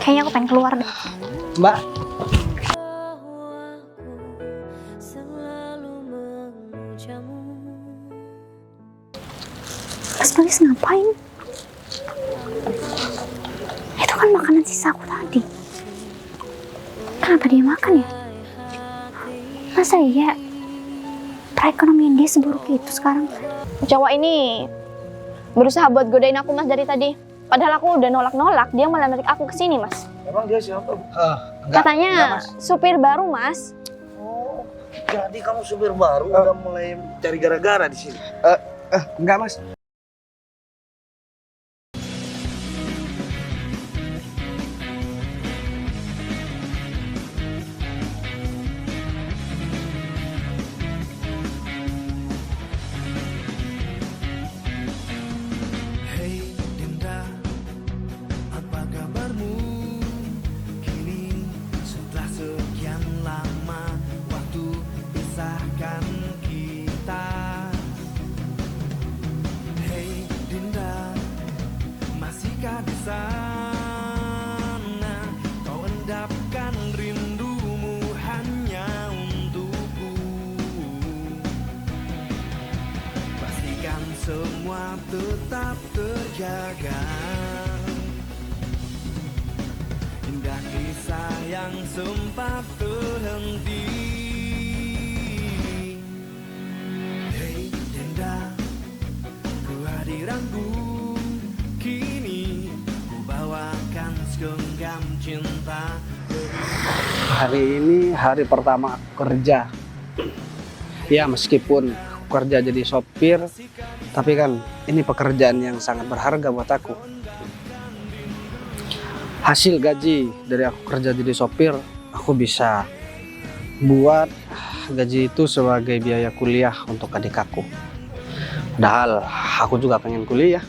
Kayaknya aku pengen keluar deh. Mbak, Mas Nulis ngapain? Itu kan makanan sisa aku tadi. Kenapa dia makan ya? Masa iya perekonomian dia seburuk itu sekarang? Cowok ini berusaha buat godain aku, Mas, dari tadi. Padahal aku udah nolak-nolak, dia malah narik aku ke sini, Mas. emang dia siapa? Katanya supir baru, Mas. Oh, jadi kamu supir baru udah mulai cari gara-gara di sini. Enggak mas. Hei Dinda, apa kabarmu? Kini setelah sekian lama waktu pisahkan kita. Hei Dinda, masihkah di sana? Kau endapkan rindumu hanya untukku. Pastikan semua tetap terjaga. Indah kisah yang sempat terhenti. Hei Dinda, kehadiranku kini ku bawakan segenggam cinta. Hari ini hari pertama aku kerja. Ya meskipun aku kerja jadi sopir, tapi kan ini pekerjaan yang sangat berharga buat aku. Hasil gaji dari aku kerja jadi sopir, aku bisa buat gaji itu sebagai biaya kuliah untuk adik aku. Padahal aku juga pengen kuliah,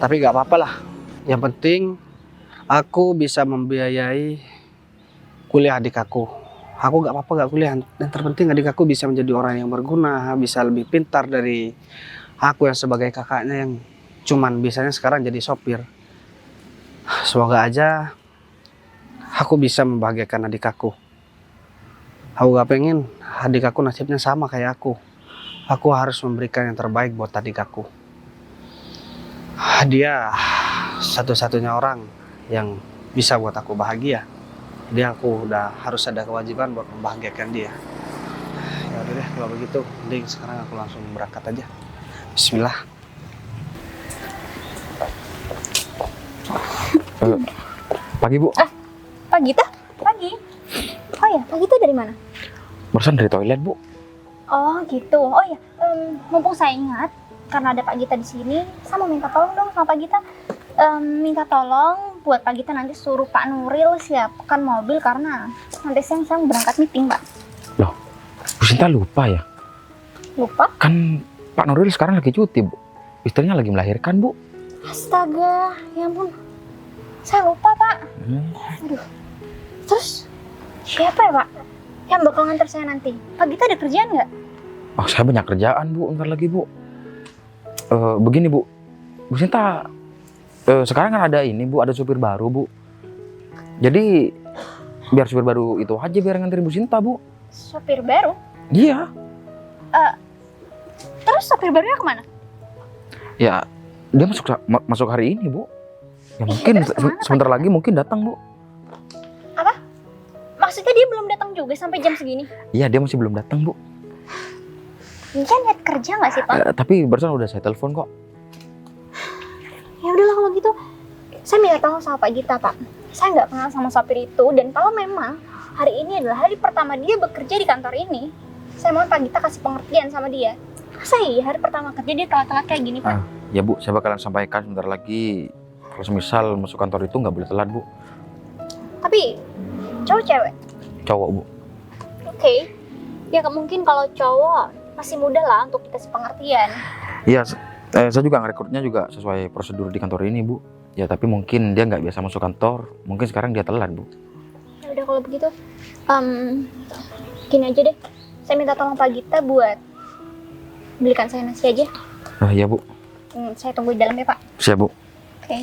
tapi gak apa-apa lah. Yang penting aku bisa membiayai kuliah adik aku. Aku gak apa-apa gak kuliah, dan terpenting adik aku bisa menjadi orang yang berguna, bisa lebih pintar dari aku yang sebagai kakaknya yang cuman bisanya sekarang jadi sopir. Semoga aja aku bisa membahagiakan adik aku. Aku gak pengen adik aku nasibnya sama kayak aku. Aku harus memberikan yang terbaik buat adik aku. Dia satu-satunya orang yang bisa buat aku bahagia. Jadi aku udah harus ada kewajiban buat membahagiakan dia. Ya udah deh kalau begitu, mending sekarang aku langsung berangkat aja. Bismillah. Pagi Bu, Pak Gita? Pagi? Oh ya, Pak Gita dari mana? barusan dari toilet Bu. Oh gitu. Oh ya, mumpung saya ingat karena ada Pak Gita di sini, saya mau minta tolong dong sama Pak Gita. Minta tolong buat Pak Gita nanti suruh Pak Nuril siapkan mobil karena nanti siang saya mau berangkat meeting, Pak. Loh, Bu Sinta lupa ya? Lupa? Kan Pak Nuril sekarang lagi cuti Bu. Istrinya lagi melahirkan Bu. Astaga, ya ampun. Saya lupa, Pak. Aduh. Terus siapa ya, Pak? Yang bakal nganter saya nanti? Pak Gita ada kerjaan nggak? Oh, saya banyak kerjaan Bu, ntar lagi Bu. Begini Bu, Bu Sinta, sekarang kan ada ini Bu, ada supir baru Bu. Jadi biar supir baru itu aja biar nganterin Bu Sinta Bu. Sopir baru? Iya. Terus sopir barunya kemana? Ya, dia masuk hari ini Bu. Ya mungkin terus kemana, sebentar lagi mungkin datang Bu. Maksudnya dia belum datang juga sampai jam segini? Iya, dia masih belum datang Bu. Dia niat kerja nggak sih, Pak? Tapi barusan udah saya telepon kok. Ya udahlah kalau gitu, saya minta tolong sama Pak Gita, Pak. Saya nggak kenal sama sopir itu, dan kalau memang hari ini adalah hari pertama dia bekerja di kantor ini, saya mohon Pak Gita kasih pengertian sama dia. Masa iya hari pertama kerja dia telat-telat kayak gini, Pak? Ya Bu, saya bakalan sampaikan sebentar lagi. Kalau semisal masuk kantor itu nggak boleh telat Bu. Tapi cowok cewek? Cowok Bu. Oke. Ya mungkin kalau cowok masih mudah lah untuk dikasih pengertian. Iya, saya juga ngerekrutnya juga sesuai prosedur di kantor ini Bu. Ya tapi mungkin dia nggak biasa masuk kantor. Mungkin sekarang dia telat Bu. Ya udah kalau begitu, gini aja deh. Saya minta tolong Pak Gita buat belikan saya nasi aja. Iya Bu. Saya tunggu di dalam ya Pak. Siap Bu. Oke.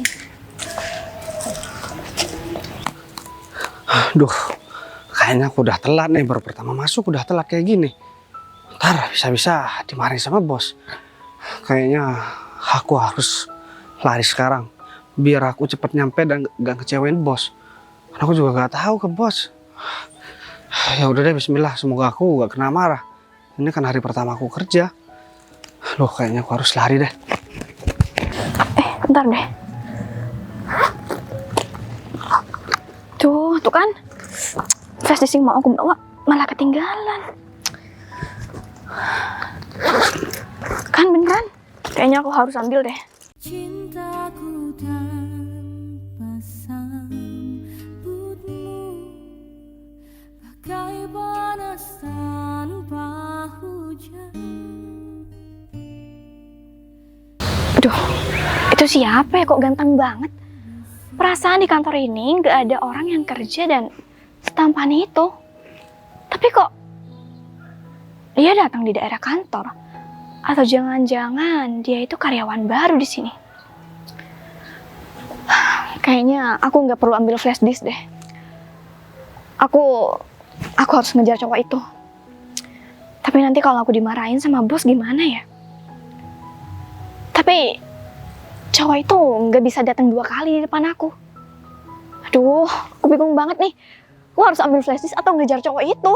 Aduh, kayaknya aku udah telat nih, baru pertama masuk udah telat kayak gini. Ntar bisa-bisa dimarahin sama bos. Kayaknya aku harus lari sekarang, biar aku cepet nyampe dan gak ngecewain bos. Karena aku juga gak tahu ke bos. Ya udah deh, bismillah, semoga aku gak kena marah. Ini kan hari pertama aku kerja. Loh, kayaknya aku harus lari deh. Bentar deh. Tuh kan. Flash disk mau aku bawa malah ketinggalan. Kan beneran? Kayaknya aku harus ambil deh. Cintaku tanpa sambutmu, bagai panas tanpa hujan. Aduh, itu siapa ya, kok ganteng banget? Perasaan di kantor ini gak ada orang yang kerja dan setampan itu. Tapi kok dia datang di daerah kantor? Atau jangan-jangan dia itu karyawan baru di sini? Kayaknya aku nggak perlu ambil flash disk deh. Aku harus ngejar cowok itu. Tapi nanti kalau aku dimarahin sama bos gimana ya? Tapi cowok itu nggak bisa datang 2 kali di depan aku. Aduh, aku bingung banget nih. Aku harus ambil flash disk atau ngejar cowok itu?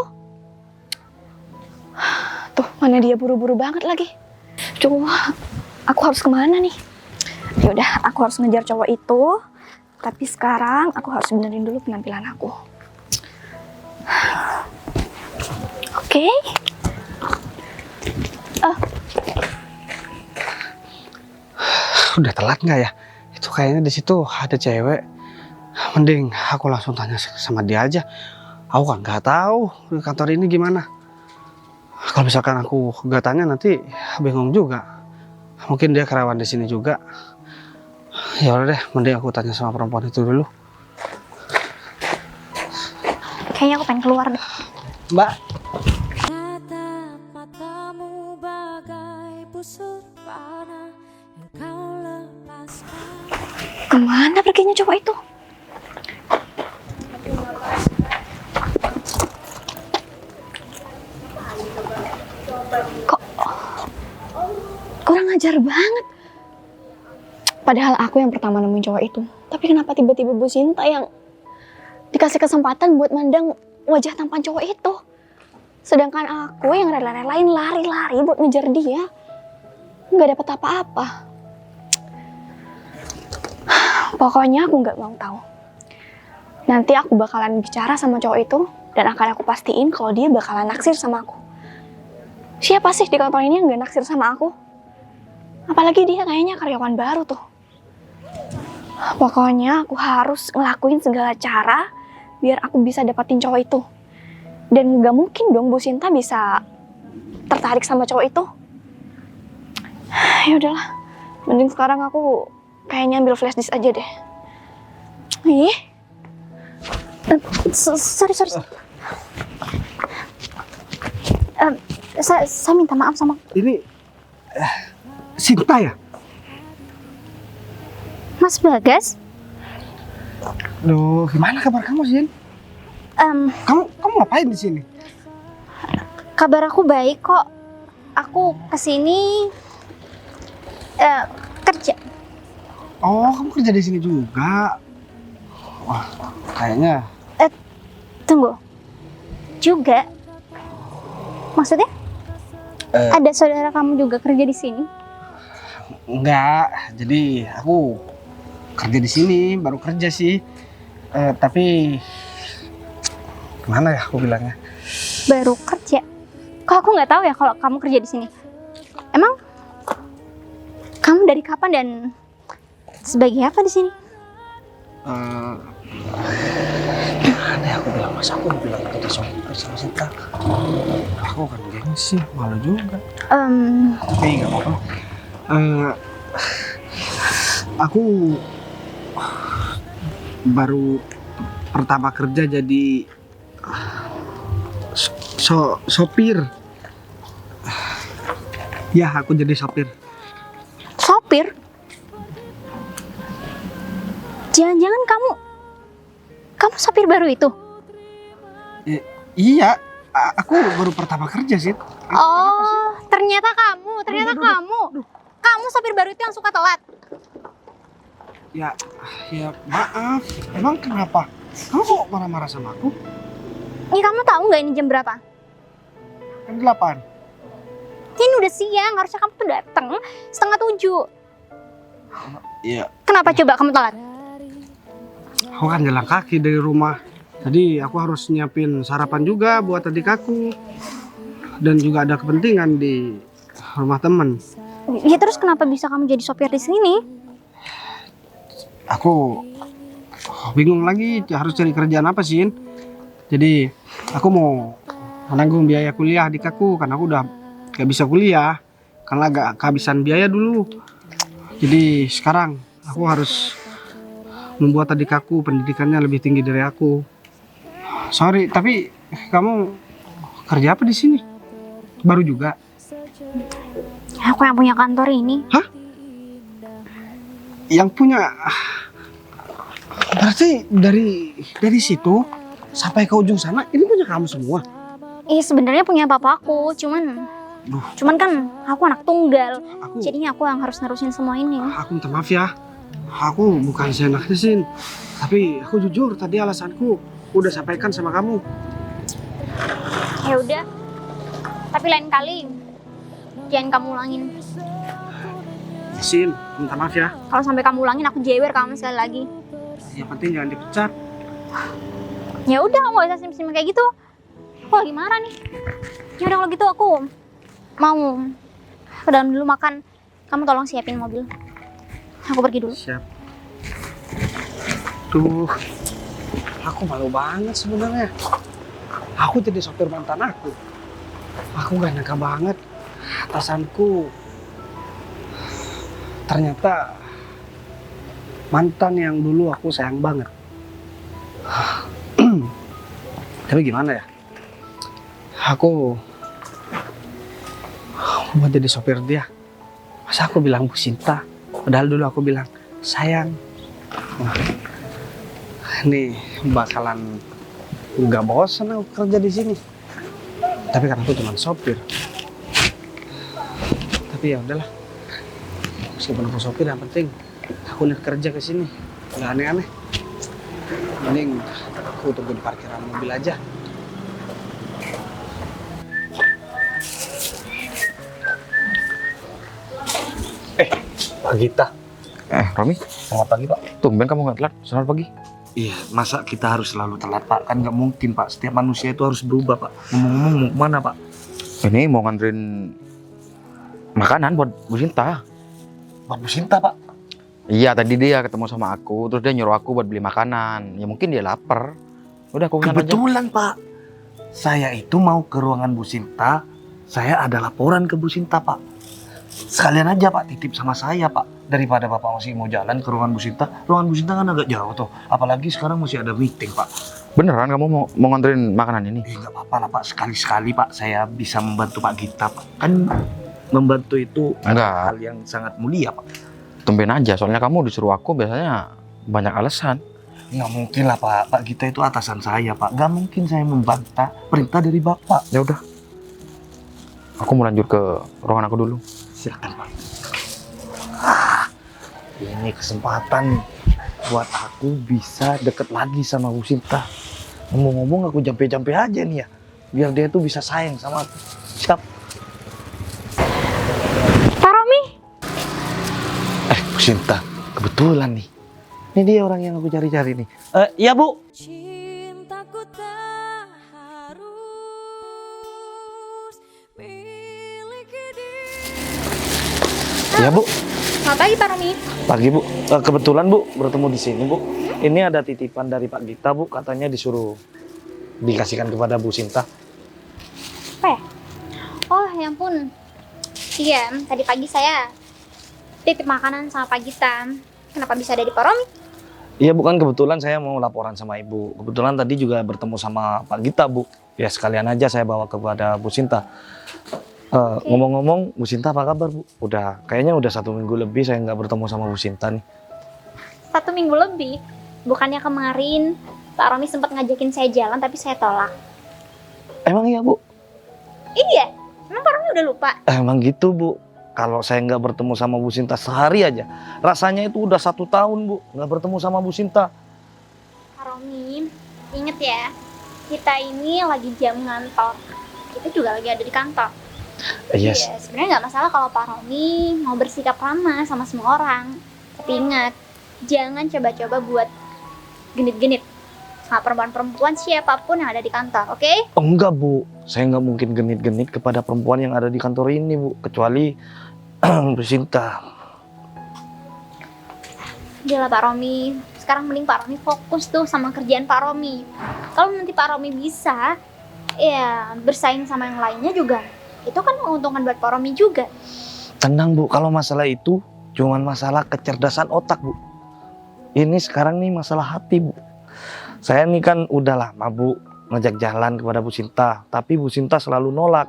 Tuh, mana dia buru-buru banget lagi. Aduh, aku harus kemana nih? Yaudah, aku harus ngejar cowok itu. Tapi sekarang aku harus benerin dulu penampilan aku. Oke. Udah telat nggak ya? Itu kayaknya di situ ada cewek. Mending aku langsung tanya sama dia aja. Aku kan nggak tahu di kantor ini gimana. Kalau misalkan aku nggak tanya nanti bingung juga. Mungkin dia karyawan di sini juga. Ya udah deh, mending aku tanya sama perempuan itu dulu. Kayaknya aku pengen keluar deh. Mbak, Tatap matamu bagai busur panah yang kau lepaskan. Kemana perginya cowok itu? Kok kurang ajar banget. Padahal aku yang pertama nemuin cowok itu. Tapi kenapa tiba-tiba Bu Sinta yang dikasih kesempatan buat mandang wajah tampan cowok itu? Sedangkan aku yang rela-relain lari-lari buat ngejar dia. Nggak dapet apa-apa. Pokoknya aku nggak mau tahu. Nanti aku bakalan bicara sama cowok itu dan akan aku pastiin kalau dia bakalan naksir sama aku. Siapa sih di kantor ini yang nggak naksir sama aku? Apalagi dia kayaknya karyawan baru tuh. Pokoknya aku harus ngelakuin segala cara biar aku bisa dapetin cowok itu. Dan nggak mungkin dong Bu Sinta bisa tertarik sama cowok itu. Ya udahlah, mending sekarang aku kayaknya ambil flash disk aja deh. Ih. Sorry. Saya minta maaf sama ini Sinta ya? Mas Bagas. Loh, gimana kabar kamu, Sin? Kamu ngapain di sini? Kabar aku baik kok. Aku kesini kerja. Oh, kamu kerja di sini juga? Wah, kayaknya Tunggu. Juga? Maksudnya? Ada saudara kamu juga kerja di sini? enggak. Jadi aku kerja di sini, baru kerja sih. Tapi gimana ya aku bilangnya? Baru kerja? Kok aku nggak tahu ya kalau kamu kerja di sini? Emang kamu dari kapan dan sebagai apa di sini? Gimana ya aku bilang, masa aku bilang kerja sama Sinta? Aku kan gengsi, malu juga. Tapi nggak apa-apa. Aku baru pertama kerja jadi sopir. Ya, aku jadi sopir. Sopir? Jangan-jangan kamu sopir baru itu? Iya, aku baru pertama kerja sih. Oh, ternyata kamu. Kamu sopir baru itu yang suka telat. Ya maaf. Emang kenapa? Kamu kok marah-marah sama aku? Nih kamu tahu nggak ini jam berapa? Kan 8. Ini udah siang, harusnya kamu tuh datang 6:30. Iya. Kenapa coba kamu telat? Aku kan jalan kaki dari rumah. Jadi aku harus nyiapin sarapan juga buat adik aku. Dan juga ada kepentingan di rumah temen. Ya terus kenapa bisa kamu jadi sopir di sini? Aku bingung lagi harus cari kerjaan apa sih. Jadi aku mau menanggung biaya kuliah adik aku karena aku udah gak bisa kuliah karena agak kehabisan biaya dulu. Jadi sekarang aku harus membuat adik aku pendidikannya lebih tinggi dari aku. Sorry, tapi kamu kerja apa di sini? Baru juga? Aku yang punya kantor ini. Hah? Yang punya? Berarti dari situ sampai ke ujung sana ini punya kamu semua? Sebenarnya punya papaku, cuman kan aku anak tunggal. Jadinya aku yang harus nerusin semua ini. Aku minta maaf ya. Aku bukan seenaknya Sin. Tapi aku jujur tadi alasanku udah sampaikan sama kamu. Ya udah. Tapi lain kali jangan kamu ulangin. Sin, minta maaf ya. Kalau sampai kamu ulangin aku jewer kamu sekali lagi. Yang penting jangan dipecat. Ya udah, kamu gak usah sim-sim kayak gitu. Aku lagi marah nih. Ya udah kalau gitu aku mau ke dalam dulu makan. Kamu tolong siapin mobil. Aku pergi dulu. Siap. Tuh, aku malu banget sebenarnya. Aku jadi sopir mantan aku. Aku gak nyangka banget atasanku ternyata mantan yang dulu aku sayang banget. Tapi gimana ya? Aku mau jadi sopir dia. Masa aku bilang Bu Sinta? Padahal dulu aku bilang sayang. Wah, ini bakalan nggak bosan aku kerja di sini. Tapi karena aku cuma sopir. Tapi ya udahlah. Meskipun aku sopir, yang penting aku lihat kerja ke sini. Nggak aneh-aneh. Mending aku tunggu di parkiran mobil aja. Pak Gita. Romi, Selamat pagi, Pak. tumben kamu nggak telat. Selamat pagi. Iya, masa kita harus selalu telat, Pak? Kan nggak mungkin, Pak. Setiap manusia itu harus berubah, Pak. Ngomong-ngomong, mau kemana, Pak? Ini mau nganterin makanan buat Bu Sinta. Buat Bu Sinta, Pak. Iya, tadi dia ketemu sama aku, terus dia nyuruh aku buat beli makanan. Ya mungkin dia lapar. Udah aku kesana aja. Kebetulan, Pak. Saya itu mau ke ruangan Bu Sinta. Saya ada laporan ke Bu Sinta, Pak. Sekalian aja, Pak, titip sama saya, Pak. Daripada Bapak masih mau jalan ke ruangan Bu Sinta. Ruangan Bu Sinta kan agak jauh tuh. Apalagi sekarang masih ada meeting, Pak. Beneran kamu mau nganterin makanan ini? Nggak apa-apa lah, Pak. Sekali-sekali, Pak, saya bisa membantu Pak Gita, Pak. Kan membantu itu Enggak. hal yang sangat mulia, Pak. Tumben aja, soalnya kamu disuruh aku biasanya banyak alasan. Nggak mungkin lah, Pak. Pak Gita itu atasan saya, Pak. Nggak mungkin saya membantah perintah dari Bapak. Ya udah. Aku mau lanjut ke ruangan aku dulu. Silakan, Pak. Ini kesempatan buat aku bisa deket lagi sama Bu Sinta. Ngomong-ngomong aku jampe-jampe aja nih ya. Biar dia tuh bisa sayang sama aku. Siap. Pak Romi, Bu Sinta, kebetulan nih. Ini dia orang yang aku cari-cari nih. Iya, Bu. Cintaku tak harus miliki dia. Iya, Bu. selamat pagi Pak Romi. Pagi, Bu. Kebetulan, Bu, bertemu di sini, Bu. Ini ada titipan dari Pak Gita, Bu. Katanya disuruh dikasihkan kepada Bu Sinta. Apa ya? Oh ya ampun. Iya, tadi pagi saya titip makanan sama Pak Gita. Kenapa bisa ada di Pak Romi? Iya, bukan kebetulan saya mau laporan sama Ibu. Kebetulan tadi juga bertemu sama Pak Gita, Bu. Ya sekalian aja saya bawa kepada Bu Sinta. Ngomong-ngomong, Bu Sinta apa kabar, Bu? Kayaknya udah 1 minggu lebih saya nggak bertemu sama Bu Sinta nih. 1 minggu lebih. Bukannya kemarin Pak Romi sempat ngajakin saya jalan tapi saya tolak. Emang iya Bu? Iya, emang Pak Romi udah lupa? Emang gitu Bu. Kalau saya nggak bertemu sama Bu Sinta sehari aja, rasanya itu udah 1 tahun Bu nggak bertemu sama Bu Sinta. Pak Romi, inget ya, kita ini lagi jam ngantor. Kita juga lagi ada di kantor. Yes. Iya, sebenarnya nggak masalah kalau Pak Romi mau bersikap ramah sama semua orang. Tapi ingat, jangan coba-coba buat genit-genit sama perempuan-perempuan siapapun yang ada di kantor, oke? Oh, enggak Bu, saya nggak mungkin genit-genit kepada perempuan yang ada di kantor ini Bu, kecuali Bu Sinta. Udah lah Pak Romi, sekarang mending Pak Romi fokus tuh sama kerjaan Pak Romi. Kalau nanti Pak Romi bisa, ya bersaing sama yang lainnya juga, itu kan menguntungkan buat Pak Romi juga. Tenang Bu, kalau masalah itu cuman masalah kecerdasan otak Bu. Ini sekarang nih masalah hati Bu. Saya nih kan udah lama Bu ngajak jalan kepada Bu Sinta, tapi Bu Sinta selalu nolak.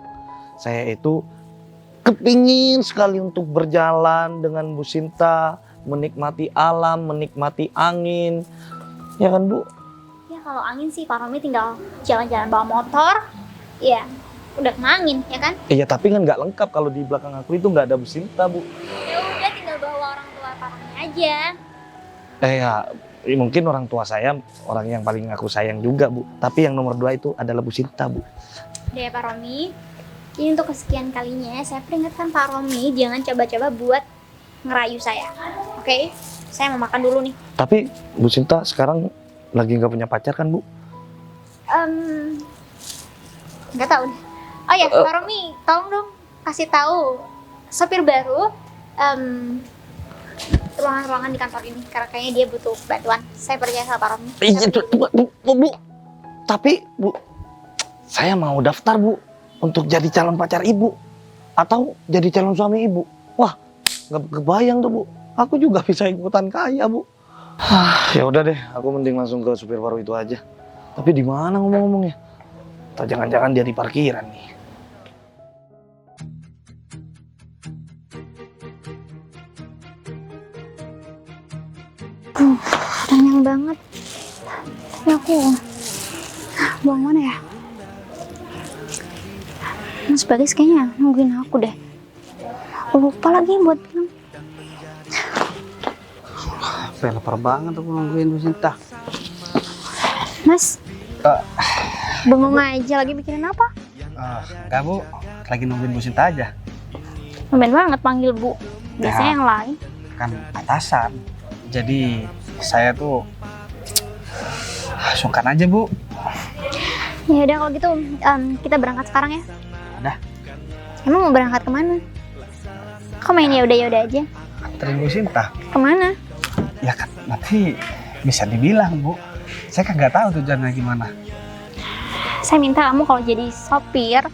Saya itu kepingin sekali untuk berjalan dengan Bu Sinta, menikmati alam, menikmati angin. Ya kan Bu? Ya kalau angin sih Pak Romi tinggal jalan-jalan bawa motor, ya udah kena angin, ya kan? Iya tapi kan nggak lengkap kalau di belakang aku itu nggak ada Bu Sinta Bu. Ya udah tinggal bawa orang tua Pak Romi aja. Ya mungkin orang tua saya orang yang paling aku sayang juga Bu. Tapi yang nomor 2 itu adalah Bu Sinta Bu. Udah ya Pak Romi, ini untuk kesekian kalinya saya peringatkan Pak Romi jangan coba-coba buat ngerayu saya, oke? Saya mau makan dulu nih. Tapi Bu Sinta sekarang lagi nggak punya pacar kan Bu? Nggak tahu deh. Oh ya Pak Romi, tolong dong kasih tahu sopir baru ruangan-ruangan di kantor ini karena kayaknya dia butuh bantuan. Saya percaya sama Pak Romi. Iya Bu. Tapi Bu, saya mau daftar Bu untuk jadi calon pacar Ibu atau jadi calon suami Ibu. Wah, nggak kebayang tuh Bu. Aku juga bisa ikutan kaya Bu. Ya udah deh, aku mending langsung ke supir baru itu aja. Tapi di mana ngomong-ngomongnya? Atau jangan-jangan dia di parkiran nih. Kenyang banget. Tapi aku buang mana ya? Mas Bagas kayaknya nungguin aku deh. Lupa lagi buat bilang. Saya lapar banget aku nungguin Bu Sinta. Mas, bengong aja lagi mikirin apa? Enggak Bu, lagi nungguin Bu Sinta aja. Tumben banget panggil Bu. Biasanya Ya. yang lain. Kan atasan. Jadi saya tuh sungkan aja Bu. Ya udah kalau gitu kita berangkat sekarang ya. Udah. Emang mau berangkat kemana? Kok main ya udah aja? Anterin Bu Sinta. Kemana? Ya kan nanti bisa dibilang Bu. Saya kan nggak tahu tujuannya gimana. Saya minta kamu kalau jadi sopir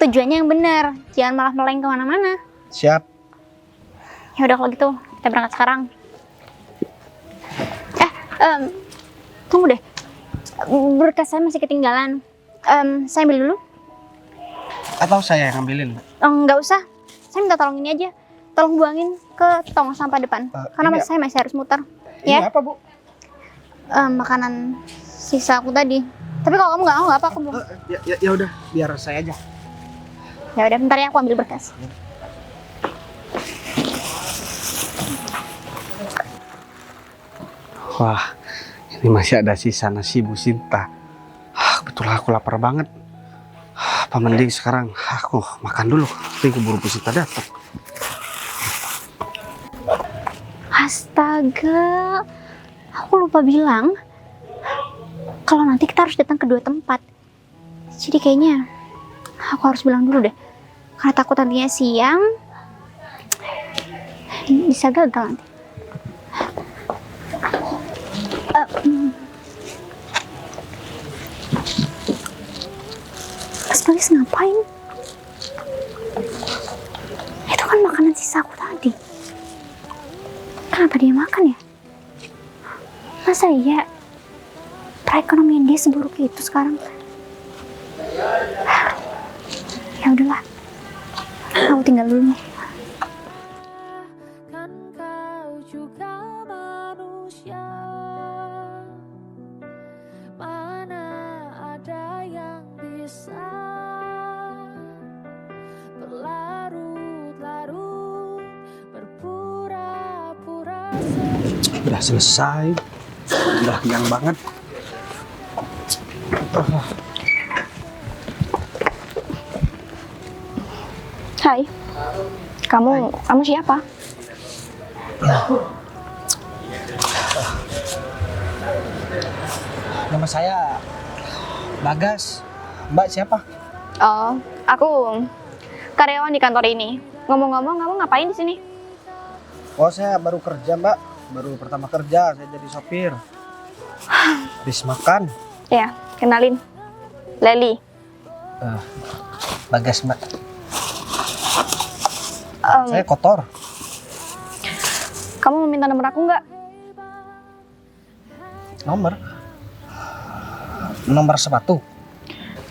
tujuannya yang benar, jangan malah meleng kemana-mana. Siap. Ya udah kalau gitu kita berangkat sekarang. Tunggu deh, berkas saya masih ketinggalan. Saya ambil dulu. Atau saya yang ngambilin? Nggak usah, saya minta tolong ini aja, tolong buangin ke tong sampah depan. Karena ini saya masih harus muter. Ini Ya, apa Bu? makanan sisa aku tadi. Tapi kalau kamu nggak mau, nggak apa aku buang. Ya udah, biar saya aja. Ya udah, bentar ya aku ambil berkas. Wah, ini masih ada sisa nasi Bu Sinta. Betul aku lapar banget. Apa mending sekarang aku makan dulu. Nanti keburu Bu Sinta datang. Astaga, aku lupa bilang kalau nanti kita harus datang ke 2 tempat. Jadi kayaknya aku harus bilang dulu deh, karena takut nantinya siang bisa gagal nanti. Mas Bagas ngapain? Itu kan makanan sisa aku tadi. Kenapa dia makan ya? Masa iya perekonomian dia seburuk itu sekarang? Ya udahlah, aku tinggal dulu nih. Kan kau juga manusia, mana ada yang bisa Udah selesai. Udah kenyang banget. Hai. Kamu siapa? Nama saya Bagas. Mbak siapa? Oh, aku karyawan di kantor ini. Ngomong-ngomong, kamu ngapain di sini? Oh, saya baru kerja, Mbak. Baru pertama kerja, saya jadi sopir. Habis makan. Ya, kenalin. Leli. Bagas, Mbak. Em, Saya kotor. Kamu mau minta nomor aku nggak? Nomor sepatu.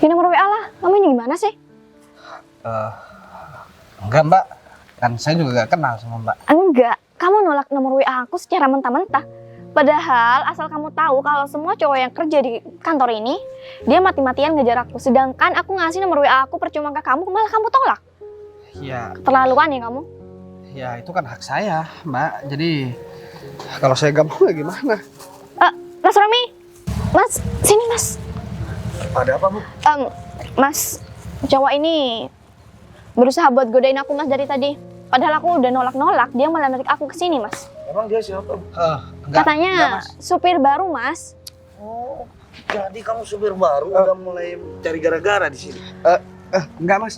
Ini nomor WA lah. Kamu ini gimana sih? Enggak, Mbak. Kan saya juga gak kenal sama Mbak. Enggak. Kamu nolak nomor WA aku secara mentah-mentah. Padahal asal kamu tahu kalau semua cowok yang kerja di kantor ini, dia mati-matian ngejar aku. Sedangkan aku ngasih nomor WA aku percuma ke kamu, malah kamu tolak. Ya, Keterlaluan ya kamu. ya itu kan hak saya, Mbak. Jadi kalau saya gak mau ya gimana? Mas Romi. Mas, sini Mas. Ada apa, Bu? Mas, cowok ini berusaha buat godain aku Mas dari tadi. Padahal aku udah nolak-nolak, dia malah narik aku ke sini Mas. Emang dia siapa, Bu? Katanya Mas. supir baru Mas. Oh, jadi kamu supir baru udah mulai cari gara-gara di sini. Enggak, Mas.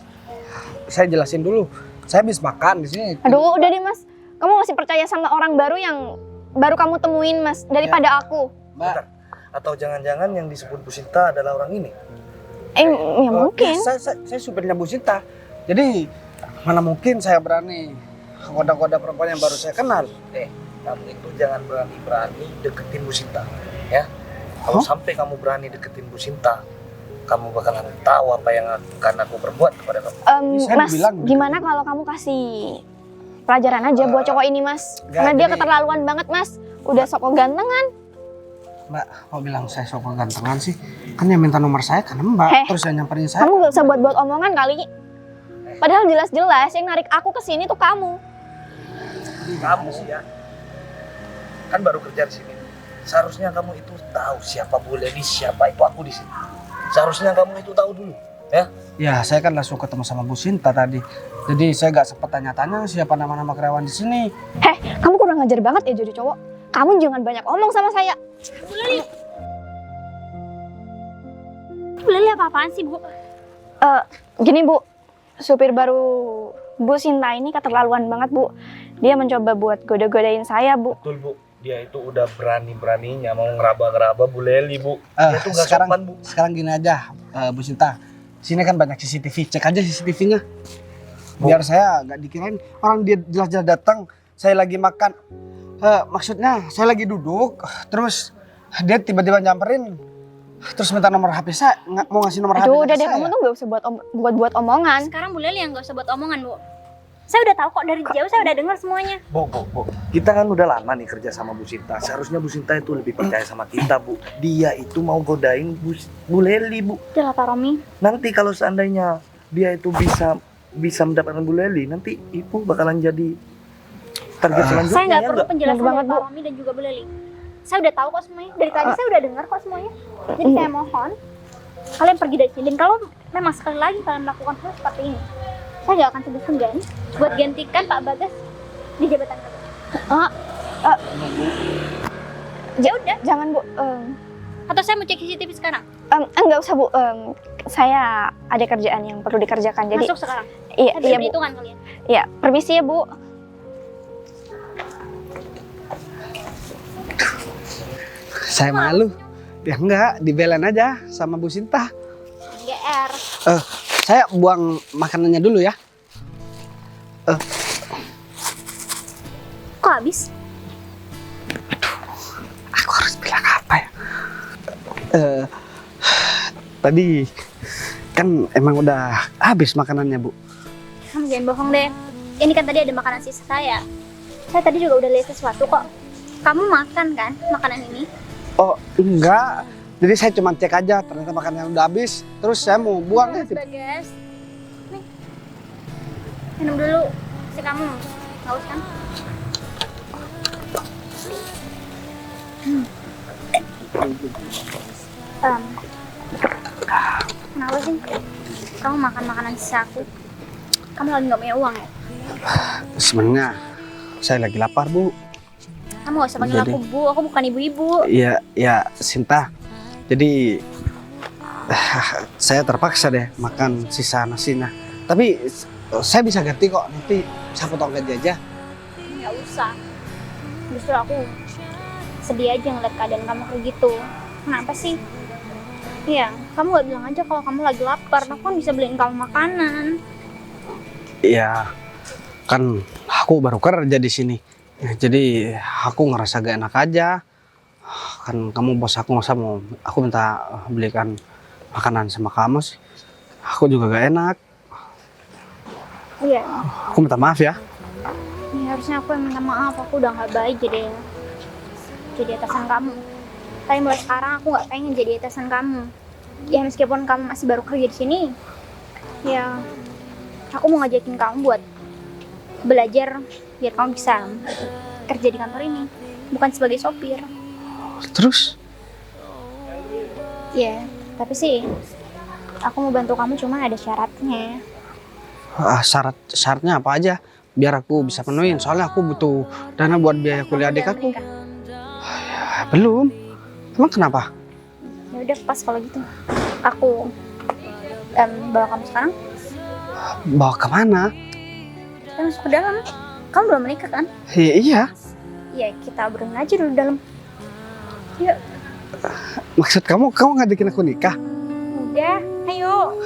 Saya jelasin dulu. Saya habis makan di sini. Aduh, udah deh Mas. Kamu masih percaya sama orang baru yang baru kamu temuin Mas daripada aku. Mbak. Atau jangan-jangan yang disebut Bu Sinta adalah orang ini? Ya mungkin. Saya supirnya Bu Sinta. Jadi mana mungkin saya berani goda-goda perempuan yang baru saya kenal. Kamu itu jangan berani-berani deketin Bu Sinta, ya. Kalau sampai kamu berani deketin Bu Sinta, kamu bakalan tahu apa yang akan aku perbuat kepada kamu. Saya Mas, dibilang gimana kalau kamu kasih pelajaran aja buat cowok ini Mas? Karena dia keterlaluan banget Mas. Udah sok gantengan. Mbak, mau bilang saya sok gantengan sih? Kan yang minta nomor saya kan Mbak. Terus yang nyamperin saya. Kamu gak usah buat-buat omongan kali. Padahal jelas-jelas yang narik aku ke sini tuh kamu. Kamu sih ya, kan baru kerja di sini. Seharusnya kamu itu tahu siapa Bu Leli, siapa itu aku di sini. Seharusnya kamu itu tahu dulu, ya. Ya, saya kan langsung ketemu sama Bu Sinta tadi. Jadi saya gak sempet tanya-tanya siapa nama-nama karyawan di sini. Kamu kurang ngajar banget ya jadi cowok. Kamu jangan banyak omong sama saya. Bu Leli. Bu Leli apa-apaan sih, Bu? Gini Bu, supir baru Bu Sinta ini keterlaluan banget Bu. Dia mencoba buat goda-godain saya Bu. Betul, Bu. Dia itu udah berani-beraninya mau ngeraba-ngeraba Bu Leli, Bu. Dia tuh nggak sopan, Bu. Sekarang gini aja, Bu Sinta. Sini kan banyak CCTV, cek aja CCTV-nya. Biar saya nggak dikirain orang dia jelas-jelas datang, saya lagi makan. Maksudnya saya lagi duduk, terus dia tiba-tiba nyamperin, terus minta nomor HP saya, mau ngasih nomor HP Aduh, udah ke deh saya. kamu tuh gak usah buat omongan. Sekarang Bu Leli yang gak usah buat omongan, Bu. Saya udah tahu kok dari jauh, saya udah dengar semuanya. Bu. Kita kan udah lama nih kerja sama Bu Sinta. Seharusnya Bu Sinta itu lebih percaya sama kita, Bu. Dia itu mau godain Bu Leli, Bu. Udah lah Pak Romi. Nanti kalau seandainya dia itu bisa mendapatkan Bu Leli, nanti Ibu bakalan jadi target selanjutnya. Saya nggak ya perlu nggak? penjelasan Bener banget, dari Pak Bu. Romi dan juga Bu Leli. Saya udah tahu kok semuanya. Dari tadi saya udah dengar kok semuanya. Jadi saya mohon kalian pergi dari sini. Dan kalau memang sekali lagi kalian melakukan hal seperti ini, saya nggak akan segan-segan buat gantikan Pak Bagas di jabatan kalian. Ya udah. Jangan Bu. Atau saya mau cek CCTV sekarang. Enggak usah Bu. Saya ada kerjaan yang perlu dikerjakan. Jadi Masuk sekarang. iya Saya Bu. hitungan kalian. Iya, permisi ya Bu. Saya malu. Ya enggak, dibelain aja sama Bu Sinta. GR. Saya buang makanannya dulu ya. Kok habis? Aku harus bilang apa ya? Tadi kan emang udah habis makanannya, Bu. Kamu jangan bohong deh. Ini kan tadi ada makanan sisa saya. Saya tadi juga udah lihat sesuatu kok. Kamu makan kan makanan ini? Oh, enggak. Jadi saya cuma cek aja, ternyata makanannya udah habis. Terus saya mau buang ya. Mas Bagas. Nih. Minum dulu. Si kamu haus kan? Kenapa sih? Kamu makan makanan sisa aku? Kamu lagi nggak punya uang ya? Sebenarnya saya lagi lapar, Bu. Kamu gak usah panggil Jadi- aku Bu, aku bukan ibu-ibu. Iya, ya Sinta. Jadi saya terpaksa deh makan sisa nasinya. Tapi saya bisa ganti kok, nanti saya potong gaji aja. Nggak usah. Justru aku sedih aja ngeliat keadaan kamu kayak gitu. Kenapa sih? Iya, kamu gak bilang aja kalau kamu lagi lapar. Aku kan bisa beliin kamu makanan. Iya, kan aku baru kerja di sini. Ya, jadi aku ngerasa gak enak aja. Kan kamu bos aku, masa mau aku minta belikan makanan sama kamu sih. Aku juga gak enak. Iya, Aku minta maaf ya. harusnya aku yang minta maaf. Aku udah gak baik jadi atasan kamu. Tapi mulai sekarang aku gak pengen jadi atasan kamu. Ya meskipun kamu masih baru kerja di sini, ya aku mau ngajakin kamu buat belajar biar kamu bisa kerja di kantor ini, bukan sebagai sopir. Terus? Ya, tapi sih aku mau bantu kamu, cuma ada syaratnya. Syaratnya apa aja? Biar aku bisa penuhin. Soalnya aku butuh dana buat biaya kuliah adik Udah aku. menikah? Belum. Emang kenapa? Ya udah pas kalau gitu. Aku bawa kamu sekarang. Bawa kemana? Kita masuk ke dalam. Kamu belum menikah kan? Iya. Ya kita obrolin aja dulu dalam. Yuk, Maksud kamu ngajakin aku nikah? udah, ayo.